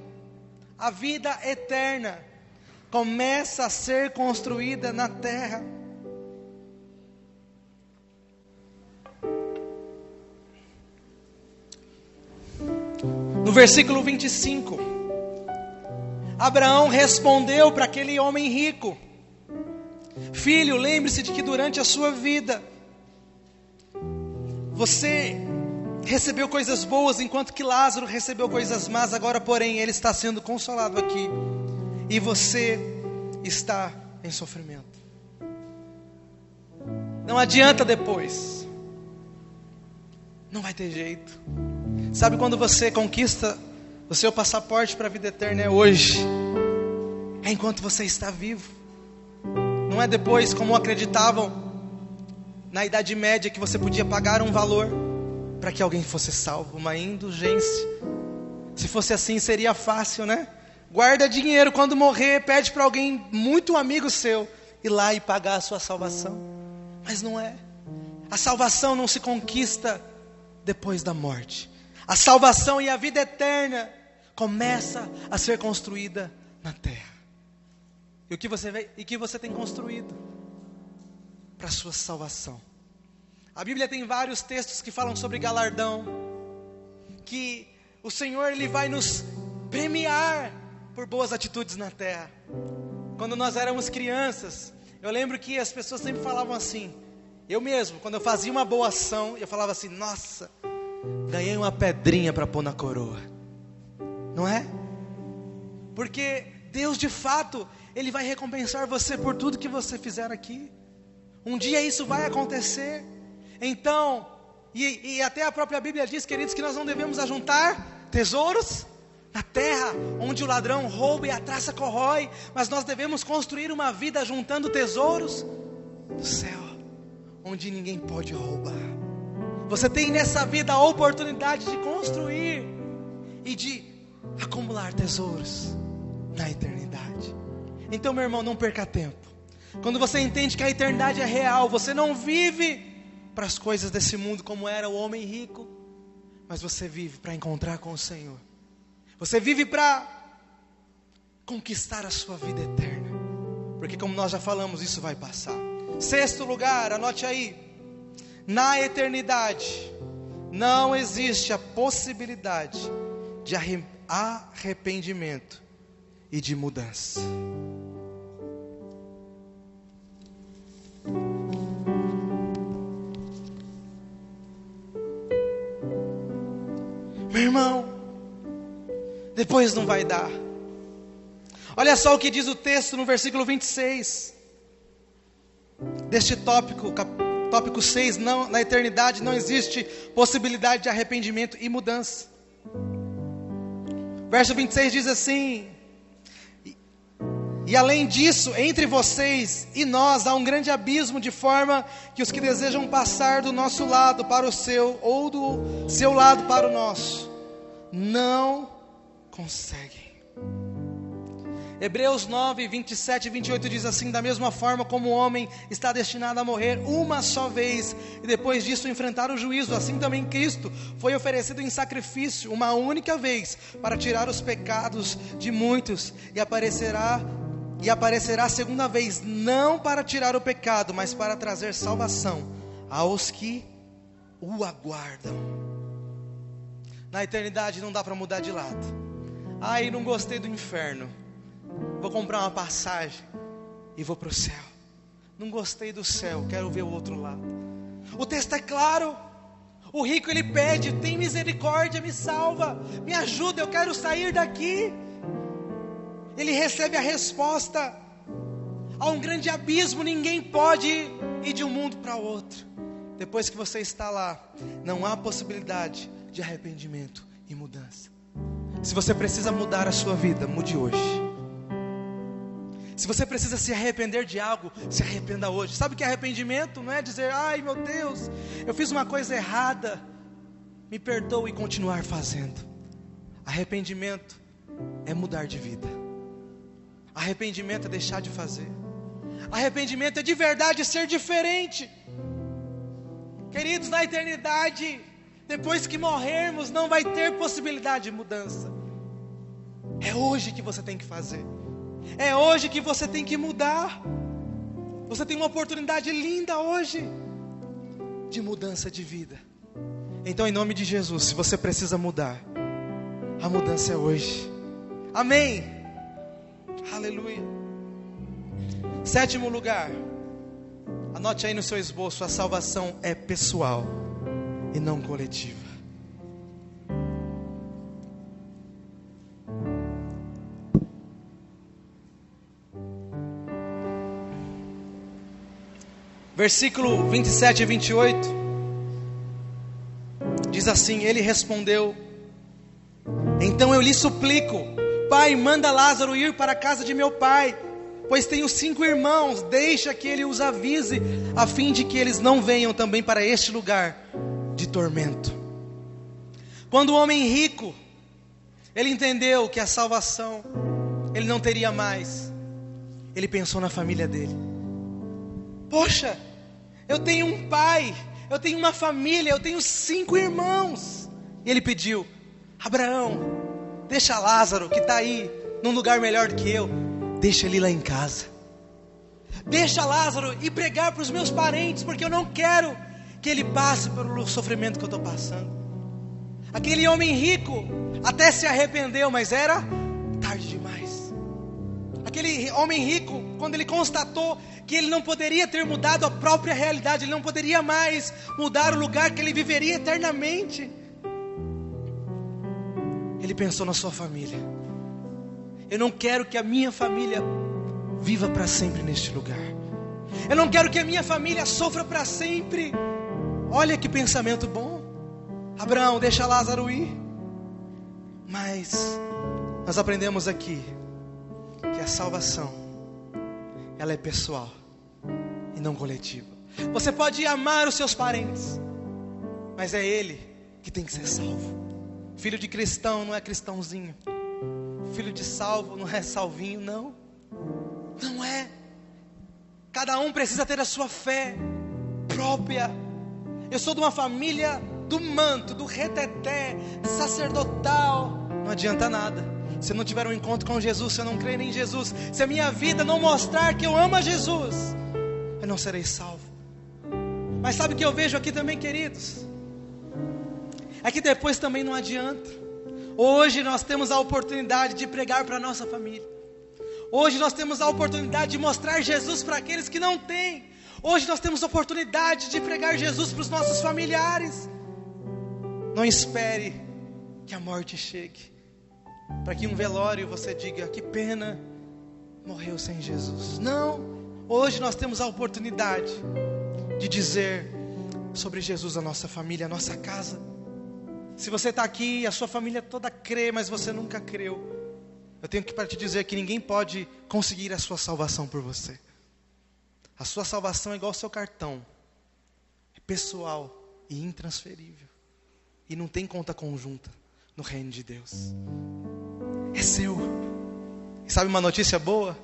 A vida eterna começa a ser construída na terra. No versículo 25, Abraão respondeu para aquele homem rico: Filho, lembre-se de que durante a sua vida, você recebeu coisas boas, enquanto que Lázaro recebeu coisas más. Agora, porém, ele está sendo consolado aqui, e você está em sofrimento. Não adianta depois, não vai ter jeito. Sabe quando você conquista o seu passaporte para a vida eterna? É hoje, é enquanto você está vivo. Não é depois, como acreditavam na Idade Média, que você podia pagar um valor para que alguém fosse salvo, uma indulgência. Se fosse assim, seria fácil, né? Guarda dinheiro, quando morrer, pede para alguém muito amigo seu ir lá e pagar a sua salvação. Mas não é. A salvação não se conquista depois da morte. A salvação e a vida eterna começa a ser construída na terra. E o que você tem construído para a sua salvação? A Bíblia tem vários textos que falam sobre galardão, que o Senhor Ele vai nos premiar por boas atitudes na terra. Quando nós éramos crianças, eu lembro que as pessoas sempre falavam assim, eu mesmo, quando eu fazia uma boa ação, eu falava assim, nossa, ganhei uma pedrinha para pôr na coroa. Não é? Porque Deus de fato, Ele vai recompensar você por tudo que você fizer aqui. Um dia isso vai acontecer. Então, e até a própria Bíblia diz, queridos, que nós não devemos ajuntar tesouros na terra, onde o ladrão rouba e a traça corrói, mas nós devemos construir uma vida juntando tesouros do céu, onde ninguém pode roubar. Você tem nessa vida a oportunidade de construir e de acumular tesouros na eternidade. Então, meu irmão, não perca tempo. Quando você entende que a eternidade é real, você não vive para as coisas desse mundo como era o homem rico, mas você vive para encontrar com o Senhor. Você vive para conquistar a sua vida eterna, porque como nós já falamos, isso vai passar. Sexto lugar, anote aí: na eternidade não existe a possibilidade de arrependimento e de mudança. Meu irmão, depois não vai dar. Olha só o que diz o texto no versículo 26 deste tópico 6, na eternidade não existe possibilidade de arrependimento e mudança. Verso 26 diz assim: e além disso, entre vocês e nós há um grande abismo, de forma que os que desejam passar do nosso lado para o seu, ou do seu lado para o nosso, não conseguem. Hebreus 9, 27 e 28 diz assim: da mesma forma como o homem está destinado a morrer uma só vez, e depois disso enfrentar o juízo, assim também Cristo foi oferecido em sacrifício uma única vez, para tirar os pecados de muitos, e aparecerá a segunda vez, não para tirar o pecado, mas para trazer salvação aos que o aguardam. Na eternidade não dá para mudar de lado. Ai, não gostei do inferno, vou comprar uma passagem e vou para o céu. Não gostei do céu, quero ver o outro lado. O texto é claro. O rico ele pede: tem misericórdia, me salva, me ajuda, eu quero sair daqui. Ele recebe a resposta: há um grande abismo, ninguém pode ir de um mundo para outro. Depois que você está lá, não há possibilidade de arrependimento e mudança. Se você precisa mudar a sua vida, mude hoje. Se você precisa se arrepender de algo, se arrependa hoje. Sabe o que é arrependimento? Não é dizer: ai meu Deus, eu fiz uma coisa errada, me perdoe, e continuar fazendo. Arrependimento é mudar de vida. Arrependimento é deixar de fazer. Arrependimento é de verdade ser diferente. Queridos, na eternidade, depois que morrermos, não vai ter possibilidade de mudança. É hoje que você tem que fazer. É hoje que você tem que mudar. Você tem uma oportunidade linda hoje de mudança de vida. Então, em nome de Jesus, se você precisa mudar, a mudança é hoje. Amém. Aleluia. Sétimo lugar, Anote aí no seu esboço: a salvação é pessoal e não coletiva. Versículo 27 e 28 diz assim: ele respondeu: então eu lhe suplico, Pai, manda Lázaro ir para a casa de meu pai, pois tenho 5 irmãos, deixa que ele os avise, a fim de que eles não venham também para este lugar de tormento. Quando o homem rico, ele entendeu que a salvação ele não teria mais, ele pensou na família dele. Poxa, eu tenho um pai, eu tenho uma família, eu tenho 5 irmãos. E ele pediu: Abraão, deixa Lázaro, que está aí num lugar melhor do que eu, deixa ele lá em casa. Deixa Lázaro ir pregar para os meus parentes, porque eu não quero que ele passe pelo sofrimento que eu estou passando. Aquele homem rico até se arrependeu, mas era tarde demais. Aquele homem rico, quando ele constatou que ele não poderia ter mudado a própria realidade, ele não poderia mais mudar o lugar que ele viveria eternamente, ele pensou na sua família. Eu não quero que a minha família viva para sempre neste lugar. Eu não quero que a minha família sofra para sempre. Olha que pensamento bom. Abraão, deixa Lázaro ir. Mas nós aprendemos aqui que a salvação, ela é pessoal e não coletiva. Você pode amar os seus parentes, mas é ele que tem que ser salvo. Filho de cristão não é cristãozinho. Filho de salvo não é salvinho, não. Não é. Cada um precisa ter a sua fé própria. Eu sou de uma família do manto, do reteté, sacerdotal. Não adianta nada. Se eu não tiver um encontro com Jesus, se eu não crer em Jesus, se a minha vida não mostrar que eu amo a Jesus, eu não serei salvo. Mas sabe o que eu vejo aqui também, queridos? É que depois também não adianta. Hoje nós temos a oportunidade de pregar para a nossa família. Hoje nós temos a oportunidade de mostrar Jesus para aqueles que não têm. Hoje nós temos a oportunidade de pregar Jesus para os nossos familiares. Não espere que a morte chegue, para que um velório você diga: que pena, morreu sem Jesus. Não, hoje nós temos a oportunidade de dizer sobre Jesus à nossa família, à nossa casa. Se você está aqui, a sua família toda crê, mas você nunca creu, eu tenho que para te dizer que ninguém pode conseguir a sua salvação por você. A sua salvação é igual ao seu cartão, é pessoal e intransferível, e não tem conta conjunta no reino de Deus. É seu. E sabe uma notícia boa?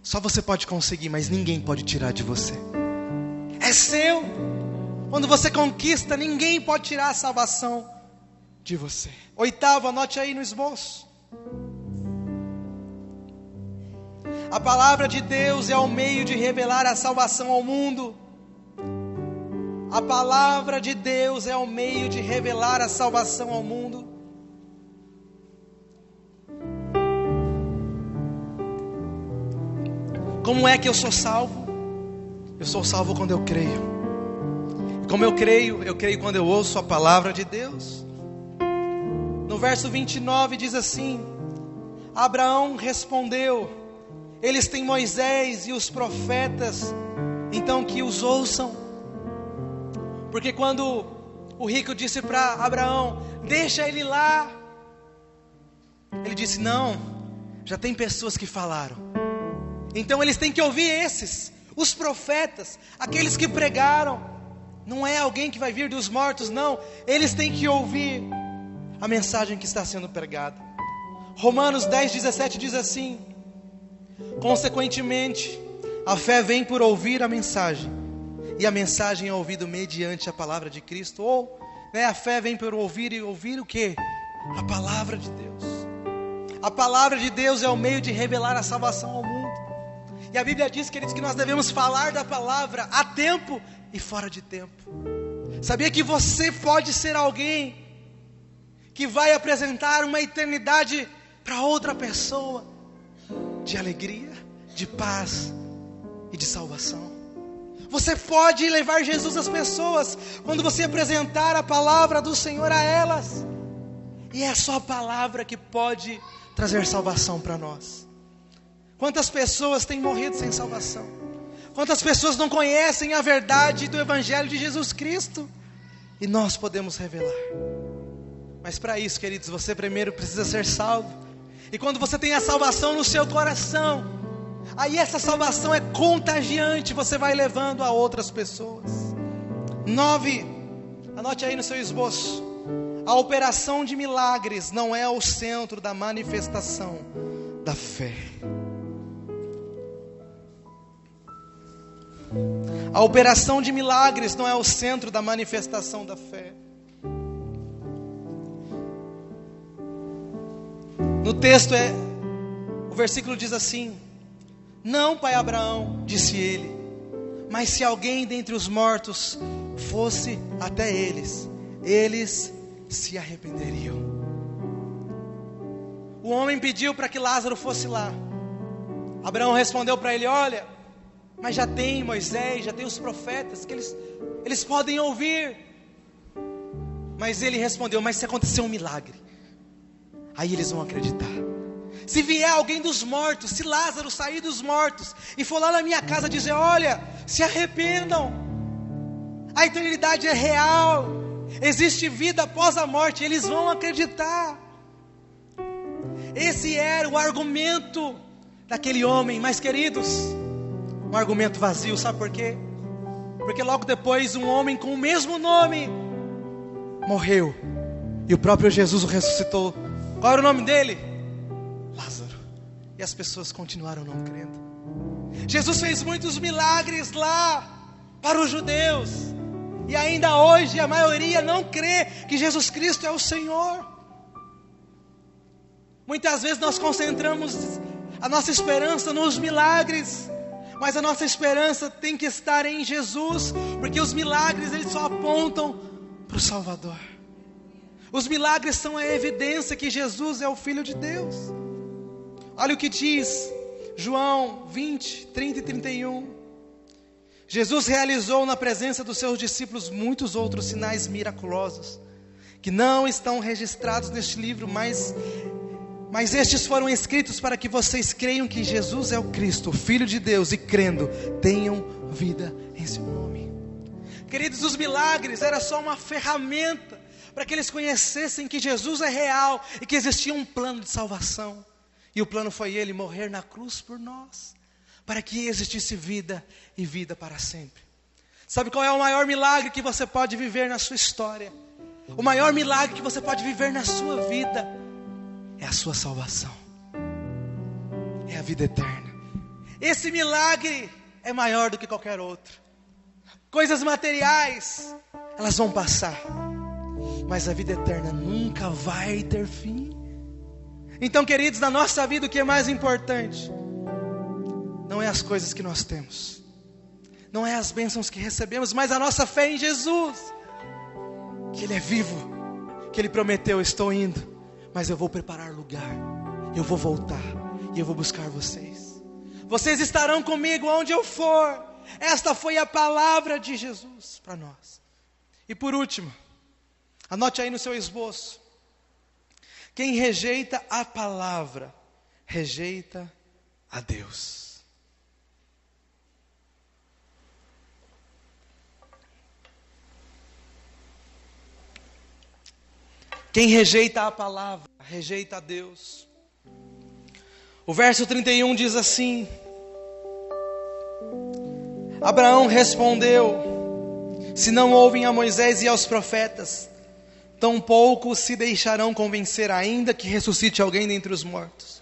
Só você pode conseguir, mas ninguém pode tirar de você. É seu. Quando você conquista, ninguém pode tirar a salvação de você. 8º, anote aí no esboço. A palavra de Deus é o meio de revelar a salvação ao mundo. A palavra de Deus é o meio de revelar a salvação ao mundo. Como é que eu sou salvo? Eu sou salvo quando eu creio. Como eu creio quando eu ouço a palavra de Deus. No verso 29 diz assim: Abraão respondeu: eles têm Moisés e os profetas, então que os ouçam. Porque quando o rico disse para Abraão: deixa ele lá, ele disse: não, já tem pessoas que falaram, então eles têm que ouvir esses, os profetas, aqueles que pregaram. Não é alguém que vai vir dos mortos, não. Eles têm que ouvir a mensagem que está sendo pregada. Romanos 10:17 diz assim: consequentemente, a fé vem por ouvir a mensagem, e a mensagem é ouvida mediante a palavra de Cristo. Ou, a fé vem por ouvir, e ouvir o quê? A palavra de Deus. A palavra de Deus é o meio de revelar a salvação ao mundo. E a Bíblia diz, queridos, que nós devemos falar da palavra a tempo e fora de tempo. Sabia que você pode ser alguém que vai apresentar uma eternidade para outra pessoa, de alegria, de paz e de salvação? Você pode levar Jesus às pessoas quando você apresentar a palavra do Senhor a elas. E é só a palavra que pode trazer salvação para nós. Quantas pessoas têm morrido sem salvação? Quantas pessoas não conhecem a verdade do Evangelho de Jesus Cristo? E nós podemos revelar. Mas para isso, queridos, você primeiro precisa ser salvo. E quando você tem a salvação no seu coração, aí essa salvação é contagiante, você vai levando a outras pessoas. 9, anote aí no seu esboço. A operação de milagres não é o centro da manifestação da fé. A operação de milagres não é o centro da manifestação da fé. No texto o versículo diz assim: não, pai Abraão, disse ele, mas se alguém dentre os mortos fosse até eles, eles se arrependeriam. O homem pediu para que Lázaro fosse lá. Abraão respondeu para ele: olha, mas já tem Moisés, já tem os profetas, que eles podem ouvir. Mas ele respondeu: mas se acontecer um milagre, aí eles vão acreditar. Se vier alguém dos mortos, se Lázaro sair dos mortos e for lá na minha casa dizer: olha, se arrependam, a eternidade é real, existe vida após a morte, eles vão acreditar. Esse era o argumento daquele homem. Mas queridos, um argumento vazio, sabe por quê? Porque logo depois um homem com o mesmo nome morreu, e o próprio Jesus o ressuscitou. Qual era o nome dele? Lázaro. E as pessoas continuaram não crendo. Jesus fez muitos milagres lá para os judeus, e ainda hoje a maioria não crê que Jesus Cristo é o Senhor. Muitas vezes nós concentramos a nossa esperança nos milagres, mas a nossa esperança tem que estar em Jesus, porque os milagres eles só apontam para o Salvador. Os milagres são a evidência que Jesus é o Filho de Deus. Olha o que diz João 20, 30 e 31. Jesus realizou na presença dos seus discípulos muitos outros sinais miraculosos, que não estão registrados neste livro, mas estes foram escritos para que vocês creiam que Jesus é o Cristo, o Filho de Deus, e crendo, tenham vida em seu nome. Queridos, os milagres era só uma ferramenta para que eles conhecessem que Jesus é real e que existia um plano de salvação. E o plano foi Ele morrer na cruz por nós, para que existisse vida e vida para sempre. Sabe qual é o maior milagre que você pode viver na sua história? O maior milagre que você pode viver na sua vida é a sua salvação, é a vida eterna. Esse milagre é maior do que qualquer outro. Coisas materiais, elas vão passar, mas a vida eterna nunca vai ter fim. Então, queridos, na nossa vida o que é mais importante não é as coisas que nós temos, não é as bênçãos que recebemos, mas a nossa fé em Jesus, que Ele é vivo, que Ele prometeu: estou indo, mas eu vou preparar lugar, eu vou voltar e eu vou buscar vocês. Vocês estarão comigo onde eu for. Esta foi a palavra de Jesus para nós. E por último, anote aí no seu esboço: quem rejeita a palavra, rejeita a Deus. Quem rejeita a palavra, rejeita a Deus. O verso 31 diz assim: Abraão respondeu: se não ouvem a Moisés e aos profetas, tampouco se deixarão convencer, ainda que ressuscite alguém dentre os mortos.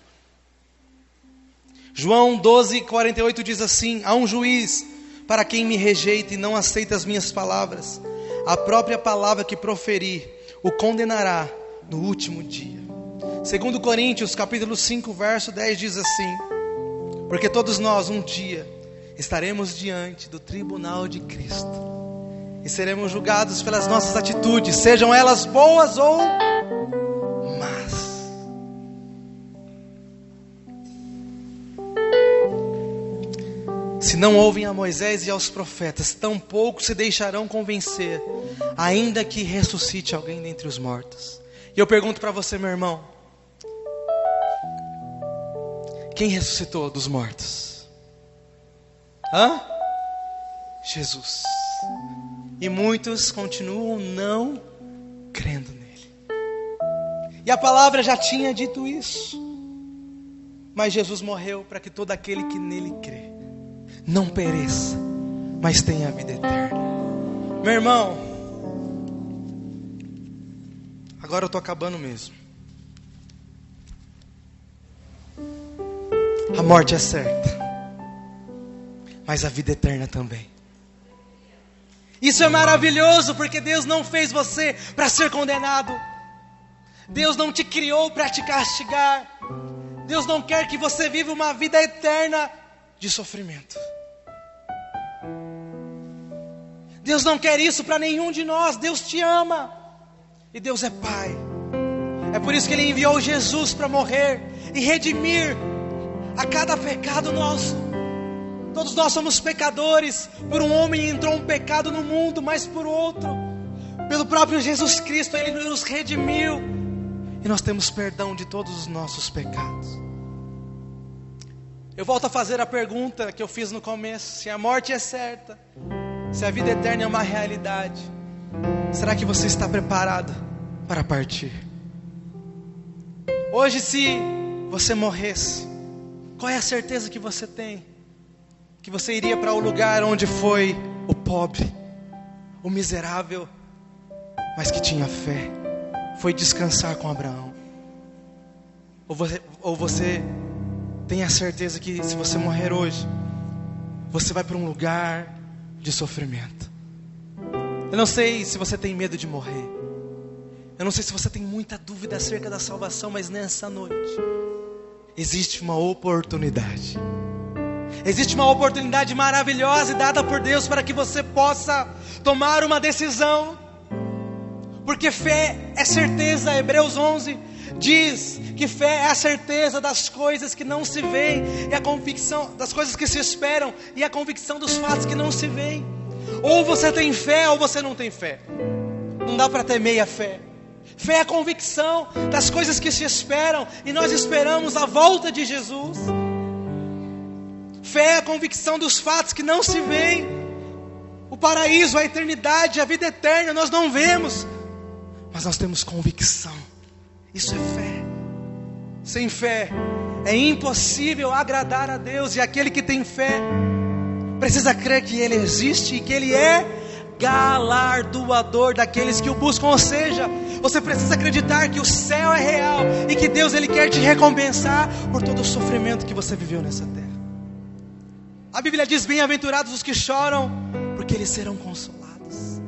João 12:48 diz assim: há um juiz para quem me rejeita e não aceita as minhas palavras. A própria palavra que proferi o condenará no último dia. 2 Coríntios capítulo 5 verso 10 diz assim: porque todos nós um dia estaremos diante do tribunal de Cristo e seremos julgados pelas nossas atitudes, sejam elas boas ou más. Se não ouvem a Moisés e aos profetas, tampouco se deixarão convencer, ainda que ressuscite alguém dentre os mortos. E eu pergunto para você, meu irmão, quem ressuscitou dos mortos? Jesus. E muitos continuam não crendo nele. E a palavra já tinha dito isso. Mas Jesus morreu para que todo aquele que nele crê não pereça, mas tenha a vida eterna. Meu irmão, agora eu estou acabando mesmo. A morte é certa, mas a vida eterna também. Isso é maravilhoso, porque Deus não fez você para ser condenado. Deus não te criou para te castigar. Deus não quer que você viva uma vida eterna de sofrimento. Deus não quer isso para nenhum de nós. Deus te ama. E Deus é Pai. É por isso que Ele enviou Jesus para morrer e redimir a cada pecado nosso. Todos nós somos pecadores. Por um homem entrou um pecado no mundo, mas por outro, pelo próprio Jesus Cristo, Ele nos redimiu. E nós temos perdão de todos os nossos pecados. Eu volto a fazer a pergunta que eu fiz no começo: se a morte é certa, se a vida eterna é uma realidade, será que você está preparado para partir? Hoje, se você morresse, qual é a certeza que você tem? Que você iria para o lugar onde foi o pobre, o miserável, mas que tinha fé, foi descansar com Abraão. Ou você tem a certeza que se você morrer hoje, você vai para um lugar de sofrimento. Eu não sei se você tem medo de morrer. Eu não sei se você tem muita dúvida acerca da salvação, mas nessa noite existe uma oportunidade. Existe uma oportunidade maravilhosa dada por Deus para que você possa tomar uma decisão. Porque fé é certeza. Hebreus 11 diz que fé é a certeza das coisas que não se veem, e a convicção das coisas que se esperam, e a convicção dos fatos que não se veem. Ou você tem fé ou você não tem fé. Não dá para ter meia fé. Fé é a convicção das coisas que se esperam, e nós esperamos a volta de Jesus. Fé é a convicção dos fatos que não se veem. O paraíso, a eternidade, a vida eterna nós não vemos, mas nós temos convicção. Isso é fé. Sem fé é impossível agradar a Deus. E aquele que tem fé precisa crer que Ele existe e que Ele é galardoador daqueles que o buscam. Ou seja, você precisa acreditar que o céu é real e que Deus Ele quer te recompensar por todo o sofrimento que você viveu nessa terra. A Bíblia diz: bem-aventurados os que choram, porque eles serão consolados.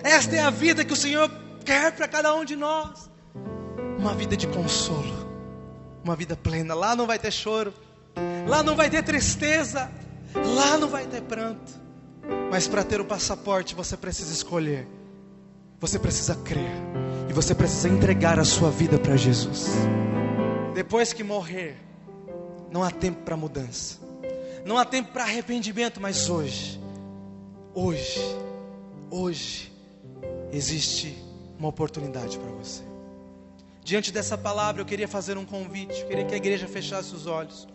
Esta é a vida que o Senhor quer para cada um de nós. Uma vida de consolo, uma vida plena. Lá não vai ter choro, lá não vai ter tristeza, lá não vai ter pranto. Mas para ter o passaporte você precisa escolher, você precisa crer, e você precisa entregar a sua vida para Jesus. Depois que morrer, não há tempo para mudança, não há tempo para arrependimento. Mas hoje existe uma oportunidade para você. Diante dessa palavra eu queria fazer um convite. Eu queria que a igreja fechasse os olhos.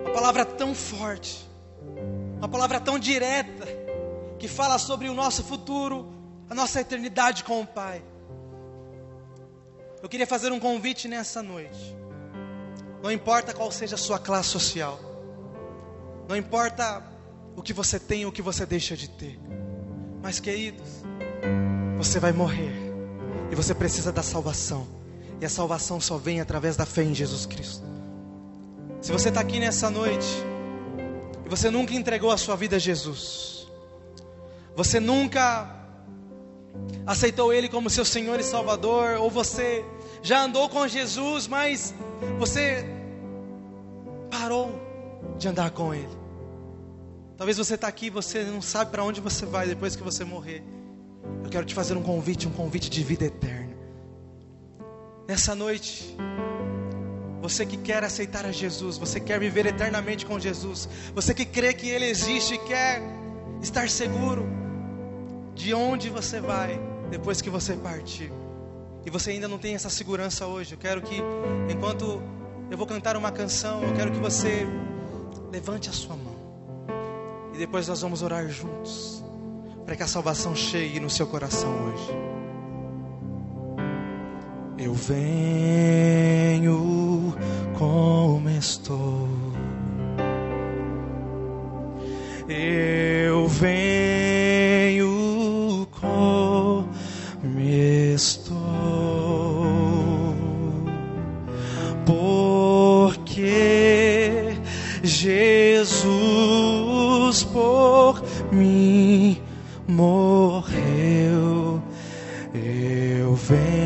Uma palavra tão forte, uma palavra tão direta, que fala sobre o nosso futuro, a nossa eternidade com o Pai. Eu queria fazer um convite nessa noite. Não importa qual seja a sua classe social, não importa o que você tem ou o que você deixa de ter, mas queridos, você vai morrer e você precisa da salvação, e a salvação só vem através da fé em Jesus Cristo. Se você está aqui nessa noite e você nunca entregou a sua vida a Jesus, você nunca aceitou Ele como seu Senhor e Salvador, ou você já andou com Jesus, mas você parou de andar com Ele. Talvez você está aqui e você não sabe para onde você vai depois que você morrer. Eu quero te fazer um convite de vida eterna. Nessa noite, Você que quer aceitar a Jesus, você quer viver eternamente com Jesus, você que crê que Ele existe e quer estar seguro de onde você vai depois que você partir, e você ainda não tem essa segurança hoje, eu quero que, enquanto eu vou cantar uma canção, eu quero que você levante a sua mão, e depois nós vamos orar juntos, para que a salvação chegue no seu coração hoje. Eu venho como estou, eu venho como estou, porque Jesus por mim morreu. Eu venho